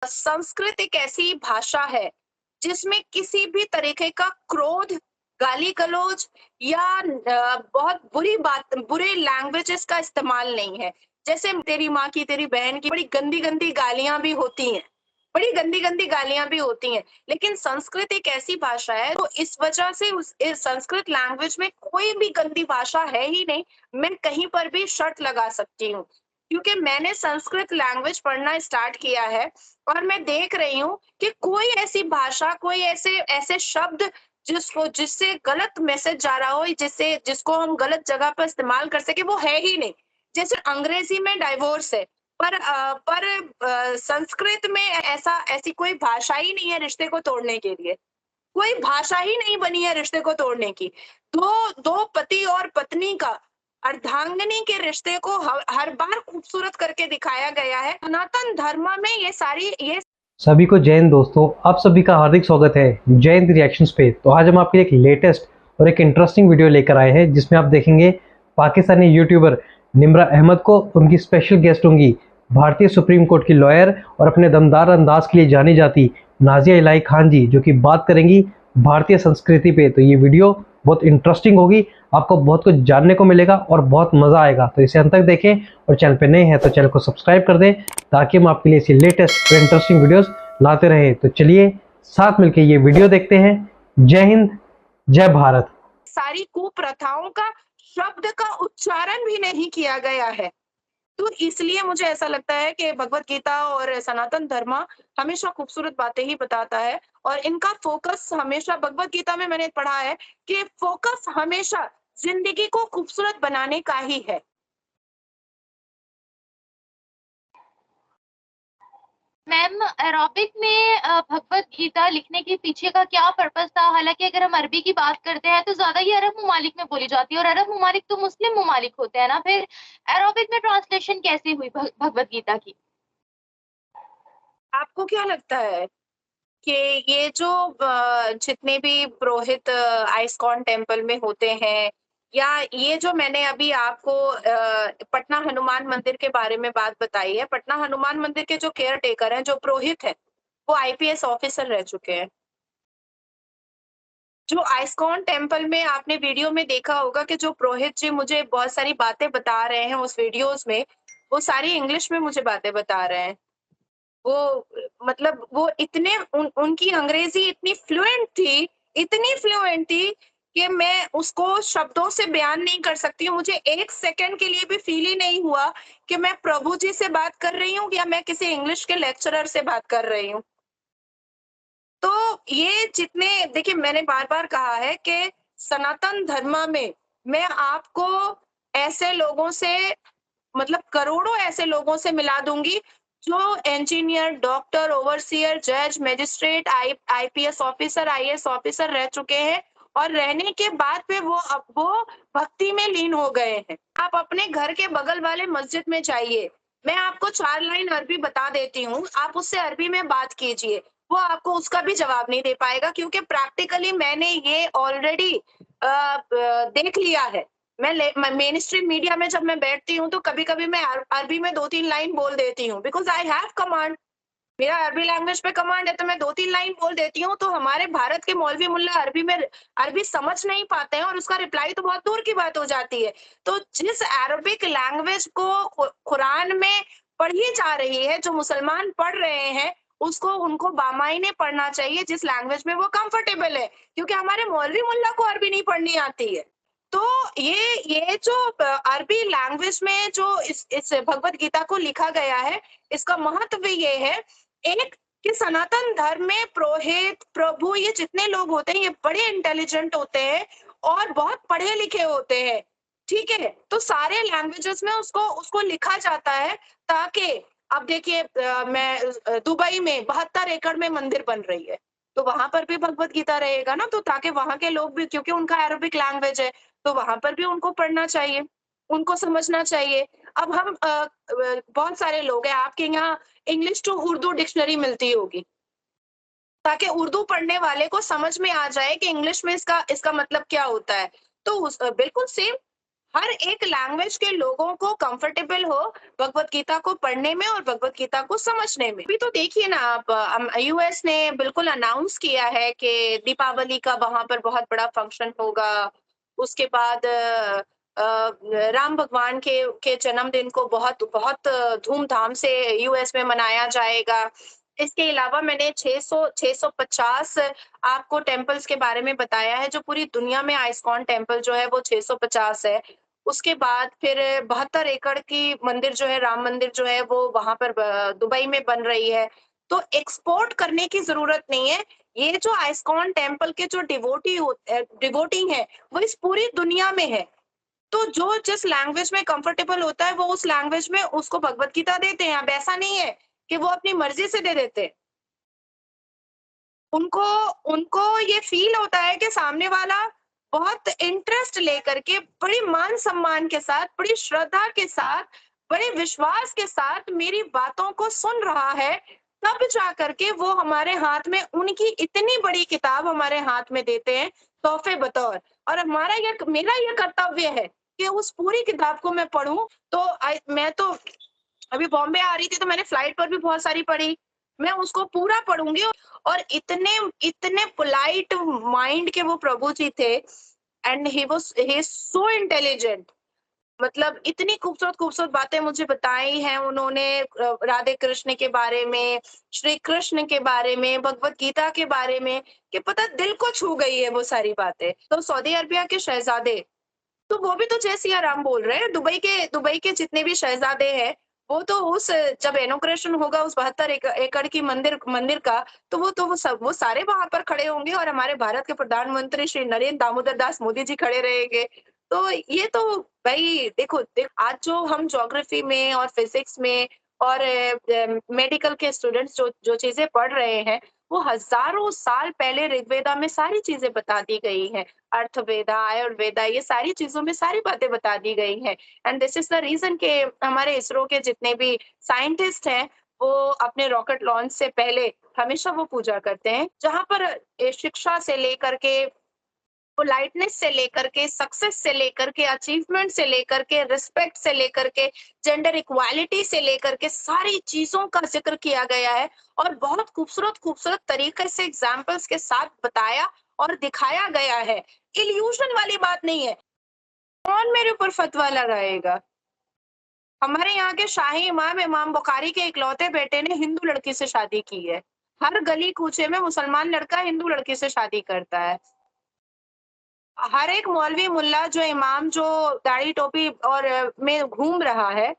संस्कृत एक ऐसी भाषा है जिसमें किसी भी तरीके का क्रोध, गाली गलौज या बहुत बुरी बात, बुरे लैंग्वेजेस का इस्तेमाल नहीं है। जैसे तेरी माँ की, तेरी बहन की बड़ी गंदी गंदी गालियां भी होती हैं, बड़ी गंदी गंदी गालियां भी होती हैं। लेकिन संस्कृत एक ऐसी भाषा है तो इस वजह से इस संस्कृत लैंग्वेज में कोई भी गंदी भाषा है ही नहीं। मैं कहीं पर भी शर्त लगा सकती हूँ, क्योंकि मैंने संस्कृत लैंग्वेज पढ़ना स्टार्ट किया है और मैं देख रही हूँ कि कोई ऐसी भाषा, कोई ऐसे ऐसे शब्द जिससे गलत मैसेज जा रहा हो, जिसको हम गलत जगह पर इस्तेमाल कर सके, वो है ही नहीं। जैसे अंग्रेजी में डाइवोर्स है, पर संस्कृत में ऐसी कोई भाषा ही नहीं है रिश्ते को तोड़ने के लिए। कोई भाषा ही नहीं बनी है रिश्ते को तोड़ने की। दो दो पति और पत्नी का, अर्धांगिनी के रिश्ते को हर बार खूबसूरत करके दिखाया गया है। सनातन धर्म में ये सभी को जय हिंद दोस्तों, आप सभी का हार्दिक स्वागत है जय हिंद रिएक्शंस पे। तो आज हम आपके लिए एक लेटेस्ट और एक इंटरेस्टिंग वीडियो लेकर आए हैं जिसमें आप देखेंगे पाकिस्तानी यूट्यूबर निम्रा अहमद को, उनकी स्पेशल गेस्ट होंगी भारतीय सुप्रीम कोर्ट की लॉयर और अपने दमदार अंदाज के लिए जानी जाती नाजिया इलाही खान जी, जो कि बात करेंगी भारतीय संस्कृति पे। तो ये वीडियो बहुत इंटरेस्टिंग होगी, आपको बहुत कुछ जानने को मिलेगा और बहुत मजा आएगा। तो इसे अंत तक देखें और चैनल पे नए हैं तो चैनल को सब्सक्राइब कर दें ताकि हम आपके लिए ऐसी लेटेस्ट और इंटरेस्टिंग वीडियोस लाते रहें। तो चलिए साथ मिलकर ये वीडियो देखते हैं। जय हिंद, जय भारत। सारी कुप्रथाओं का शब्द का उच्चारण भी नहीं किया गया है। तो इसलिए मुझे ऐसा लगता है कि भगवत गीता और सनातन धर्म हमेशा खूबसूरत बातें ही बताता है, और इनका फोकस हमेशा, भगवत गीता में मैंने पढ़ा है कि फोकस हमेशा जिंदगी को खूबसूरत बनाने का ही है। मैम, अरबिक में भगवत गीता लिखने के पीछे का क्या पर्पस था? हालांकि अगर हम अरबी की बात करते हैं तो ज्यादा ये अरब ममालिक में बोली जाती है, और अरब ममालिक तो मुस्लिम ममालिक होते हैं ना। फिर अरबिक में ट्रांसलेशन कैसे हुई भगवत गीता की? आपको क्या लगता है कि ये जो जितने भी पुरोहित आइस्कॉन टेम्पल में होते हैं, या ये जो मैंने अभी आपको पटना हनुमान मंदिर के बारे में बात बताई है, पटना हनुमान मंदिर के जो केयर टेकर हैं, जो पुरोहित हैं, वो आईपीएस ऑफिसर रह चुके हैं। जो आइस्कॉन टेम्पल में आपने वीडियो में देखा होगा कि जो पुरोहित जी मुझे बहुत सारी बातें बता रहे हैं उस वीडियोस में, वो सारी इंग्लिश में मुझे बातें बता रहे हैं। वो मतलब वो इतने उनकी अंग्रेजी इतनी फ्लुएंट थी कि मैं उसको शब्दों से बयान नहीं कर सकती हूँ। मुझे 1 सेकंड के लिए भी फ़ील ही नहीं हुआ कि मैं प्रभु जी से बात कर रही हूँ या मैं किसी इंग्लिश के लेक्चरर से बात कर रही हूँ। तो ये जितने, देखिए मैंने बार-बार कहा है कि सनातन धर्म में मैं आपको ऐसे लोगों से, मतलब करोड़ों ऐसे लोगों से मिला दूंगी जो इंजीनियर, डॉक्टर, ओवरसियर, जज, magistrate, IPS officer, IAS officer रह चुके हैं, और रहने के बाद में वो भक्ति में लीन हो गए हैं। आप अपने घर के बगल वाले मस्जिद में जाइए, मैं आपको 4 लाइन अरबी बता देती हूँ, आप उससे अरबी में बात कीजिए, वो आपको उसका भी जवाब नहीं दे पाएगा, क्योंकि प्रैक्टिकली मैंने ये ऑलरेडी देख लिया है। मैं मेन स्ट्रीम मीडिया में जब मैं बैठती हूँ तो कभी-कभी मैं अरबी में 2-3 लाइन बोल देती हूँ, बिकॉज़ आई हैव कमांड। मेरा अरबी लैंग्वेज पे कमांड है तो मैं 2-3 लाइन बोल देती हूँ। तो हमारे भारत के मौलवी मुल्ला अरबी समझ नहीं पाते हैं और उसका रिप्लाई तो बहुत दूर की बात हो जाती है। तो जिस अरबिक लैंग्वेज को कुरान में पढ़ी जा रही है, जो मुसलमान पढ़ रहे हैं, उसको उनको बामायने पढ़ना चाहिए जिस लैंग्वेज में वो कंफर्टेबल है, क्योंकि हमारे मौलवी मुल्ला को अरबी नहीं पढ़नी आती है। तो ये जो अरबी लैंग्वेज में जो इस भगवत गीता को लिखा गया है, इसका महत्व ये है, एक, कि सनातन धर्म में पुरोहित, प्रभु, ये जितने लोग होते हैं ये बड़े इंटेलिजेंट होते हैं और बहुत पढ़े लिखे होते हैं। ठीक है, तो सारे लैंग्वेजेस में उसको उसको लिखा जाता है ताकि, अब देखिए मैं दुबई में 72 एकड़ में मंदिर बन रही है, तो वहां पर भी भगवत गीता रहेगा ना, तो ताकि वहां के लोग भी, क्योंकि उनका अरबिक लैंग्वेज है, तो वहां पर भी उनको पढ़ना चाहिए, उनको समझना चाहिए। अब हम बहुत सारे लोग हैं आपके यहाँ, इंग्लिश टू उर्दू डिक्शनरी मिलती होगी, ताकि उर्दू पढ़ने वाले को समझ में आ जाए कि इंग्लिश में इसका इसका मतलब क्या होता है। तो बिल्कुल सेम हर एक लैंग्वेज के लोगों को कंफर्टेबल हो भगवत गीता को पढ़ने में और भगवत गीता को समझने में। अभी तो देखिए ना आप, यूएस ने बिल्कुल अनाउंस किया है कि दीपावली का वहां पर बहुत बड़ा फंक्शन होगा। उसके बाद राम भगवान के जन्मदिन को बहुत बहुत धूमधाम से यूएस में मनाया जाएगा। इसके अलावा मैंने 650 आपको टेम्पल्स के बारे में बताया है। जो पूरी दुनिया में आइस्कॉन टेम्पल जो है वो 650 है। उसके बाद फिर 72 एकड़ की मंदिर जो है, राम मंदिर जो है वो वहां पर दुबई में बन रही है। तो एक्सपोर्ट करने की जरूरत नहीं है। ये जो आइस्कॉन टेम्पल के जो डिवोटी है वो इस पूरी दुनिया में है। तो जो जिस लैंग्वेज में कंफर्टेबल होता है वो उस लैंग्वेज में उसको भगवत गीता देते हैं। अब ऐसा नहीं है कि वो अपनी मर्जी से दे देते हैं। उनको उनको ये फील होता है कि सामने वाला बहुत इंटरेस्ट लेकर के, बड़ी मान सम्मान के साथ, बड़ी श्रद्धा के साथ, बड़े विश्वास के साथ मेरी बातों को सुन रहा है। तब जा करके वो हमारे हाथ में उनकी इतनी बड़ी किताब हमारे हाथ में देते हैं तोहफे बतौर। और मेरा ये कर्तव्य है कि उस पूरी किताब को मैं पढूं। तो मैं तो अभी बॉम्बे आ रही थी तो मैंने फ्लाइट पर भी बहुत सारी पढ़ी। मैं उसको पूरा पढ़ूंगी। और इतने इतने पोलाइट माइंड के वो प्रभु जी थे। And he is so intelligent. मतलब इतनी खूबसूरत खूबसूरत बातें मुझे बताई हैं उन्होंने, राधे कृष्ण के बारे में, श्री कृष्ण के बारे में, भगवत गीता के बारे में, कि पता दिल को छू गई है वो सारी बातें। तो सऊदी अरबिया के शहजादे, तो वो भी तो जय सिया राम बोल रहे हैं। दुबई के जितने भी शहजादे हैं वो तो उस जब इनॉग्रेशन होगा उस 72 एकड़ की मंदिर का, तो वो सारे वहां पर खड़े होंगे और हमारे भारत के प्रधानमंत्री श्री नरेंद्र दामोदर दास मोदी जी खड़े रहेंगे। तो ये तो भाई देखो, आज जो हम ज्योग्राफी में और फिजिक्स में और मेडिकल के स्टूडेंट्स जो जो चीजें पढ़ रहे हैं, वो हजारों साल पहले ऋग्वेदा में सारी चीजें बता दी गई हैं। अर्थवेदा, आयुर्वेदा, ये सारी चीजों में सारी बातें बता दी गई हैं। And this is the reason कि हमारे इसरो के जितने भी साइंटिस्ट हैं वो अपने रॉकेट लॉन्च से पहले हमेशा वो पूजा करते हैं। जहां पर शिक्षा से लेकर के, पोलाइटनेस से लेकर के, सक्सेस से लेकर के, अचीवमेंट से लेकर के, रिस्पेक्ट से लेकर के, जेंडर इक्वालिटी से लेकर के सारी चीजों का जिक्र किया गया है। और बहुत खूबसूरत खूबसूरत तरीके से एग्जाम्पल्स के साथ बताया और दिखाया गया है। इल्यूशन वाली बात नहीं है। कौन मेरे ऊपर फतवा लगाएगा? हमारे यहाँ के शाही इमाम इमाम बुखारी के इकलौते बेटे ने हिंदू लड़की से शादी की है। हर गली कूचे में मुसलमान लड़का हिंदू लड़की से शादी करता है। हर एक मौलवी मुल्ला जो इमाम जो दाढ़ी टोपी और में घूम रहा है,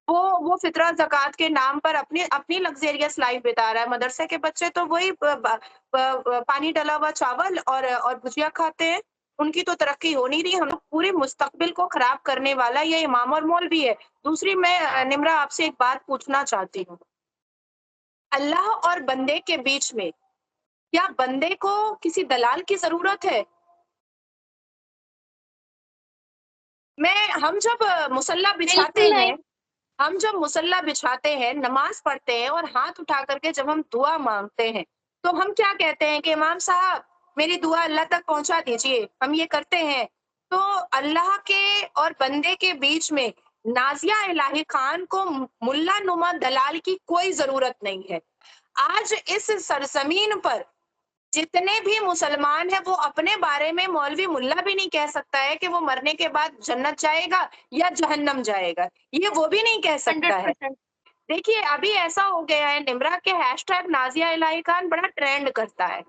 वो फितरा ज़कात के नाम पर अपनी अपनी लग्ज़रियस लाइफ़ बिता रहा है। मदरसे के बच्चे तो वही पानी डला हुआ चावल और भुजिया खाते हैं। उनकी तो तरक्की हो नहीं रही। हम लोग पूरे मुस्तकबिल को खराब करने वाला ये इमाम और मौलवी है। दूसरी मैं निम्रा आपसे एक बात पूछना चाहती हूँ। अल्लाह और बंदे के बीच में क्या बंदे को किसी दलाल की ज़रूरत है? मैं हम जब मुसल्ला बिछाते बिल्कुल नहीं। हैं, हम जब मुसल्ला बिछाते हैं, नमाज़ पढ़ते हैं और हाथ उठा कर के जब हम दुआ माँगते हैं, तो हम क्या कहते हैं कि इमाम साहब मेरी दुआ अल्लाह तक पहुँचा दीजिए, हम ये करते हैं। तो अल्लाह के और बंदे के बीच में नाज़िया इलाही खान को मुल्ला नुमा दलाल की कोई ज़रूरत नहीं है। आज इस सरज़मीन पर जितने भी मुसलमान हैं वो अपने बारे में मौलवी मुल्ला भी नहीं कह सकता है कि वो मरने के बाद जन्नत जाएगा या जहन्नम जाएगा। ये वो भी नहीं कह सकता है। 100%। देखिए अभी ऐसा हो गया है निम्रा के हैशटैग नाज़िया इलाही खान बड़ा ट्रेंड करता है।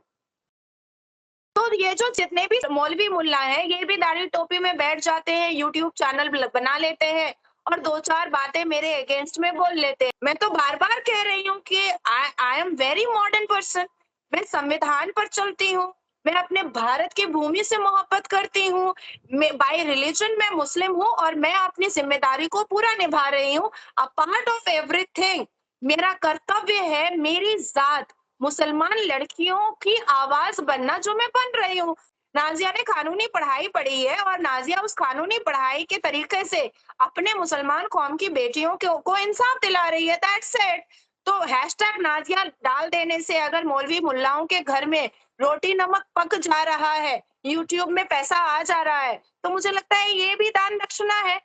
तो ये जो जितने भी मौलवी मुल्ला हैं, ये भी दाढ़ी टोपी में बैठ जाते हैं, यूट्यूब चैनल बना लेते हैं और 2-4 बातें मेरे अगेंस्ट में बोल लेते हैं। मैं तो बार-बार कह रही हूँ कि I am very modern person. मैं संविधान पर चलती हूँ, मैं अपने भारत की भूमि से मोहब्बत करती हूँ, मैं बाय रिलीजन मैं मुस्लिम हूँ और मैं अपनी ज़िम्मेदारी को पूरा निभा रही हूँ। अ पार्ट ऑफ एवरीथिंग मेरा कर्तव्य है, मेरी ज़ात मुसलमान लड़कियों की आवाज बनना जो मैं बन रही हूँ। नाज़िया ने कानूनी पढ़ाई पढ़ी है और नाज़िया उस कानूनी पढ़ाई के तरीके से अपने मुसलमान कौम की बेटियों को इंसाफ दिला रही है। That's it. तो हैशटैग नाज़िया डाल देने से अगर मौलवी मुल्लाओं के घर में रोटी नमक पक जा रहा है, यूट्यूब में पैसा आ जा रहा है, तो मुझे लगता है ये भी दान दक्षिणा है।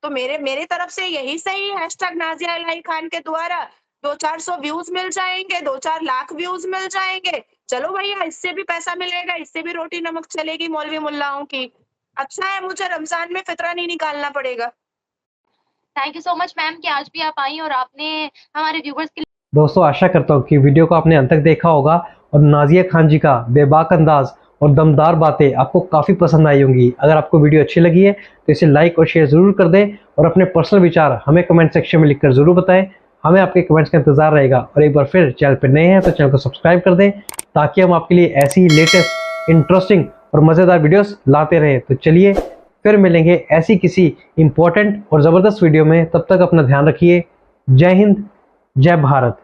तो मेरे तरफ से यही सही है, #नाज़िया इलाही खान के द्वारा 200-400 व्यूज मिल जाएंगे, 2-4 लाख व्यूज मिल जाएंगे। चलो भैया, इससे भी पैसा मिलेगा, इससे भी रोटी नमक चलेगी मौलवी मुल्लाओं की। अच्छा है, मुझे रमजान में फितरा नहीं निकालना पड़ेगा। Thank you so much ma'am कि आज भी आप आई और आपने हमारे व्यूवर्स के लिए दोस्तों आशा करता हूँ कि वीडियो को आपने अंत तक देखा होगा और नाज़िया खान जी का बेबाक अंदाज और दमदार बातें आपको काफ़ी पसंद आई होंगी। अगर आपको वीडियो अच्छी लगी है तो इसे लाइक और शेयर ज़रूर कर दें और अपने पर्सनल विचार हमें कमेंट सेक्शन में लिखकर ज़रूर बताएं। हमें आपके कमेंट्स का इंतजार रहेगा। और एक बार फिर चैनल पर नए हैं तो चैनल को सब्सक्राइब कर दें ताकि हम आपके लिए ऐसी लेटेस्ट इंटरेस्टिंग और मज़ेदार वीडियोस लाते रहें। तो चलिए फिर मिलेंगे ऐसी किसी इंपॉर्टेंट और ज़बरदस्त वीडियो में। तब तक अपना ध्यान रखिए। जय हिंद, जय भारत।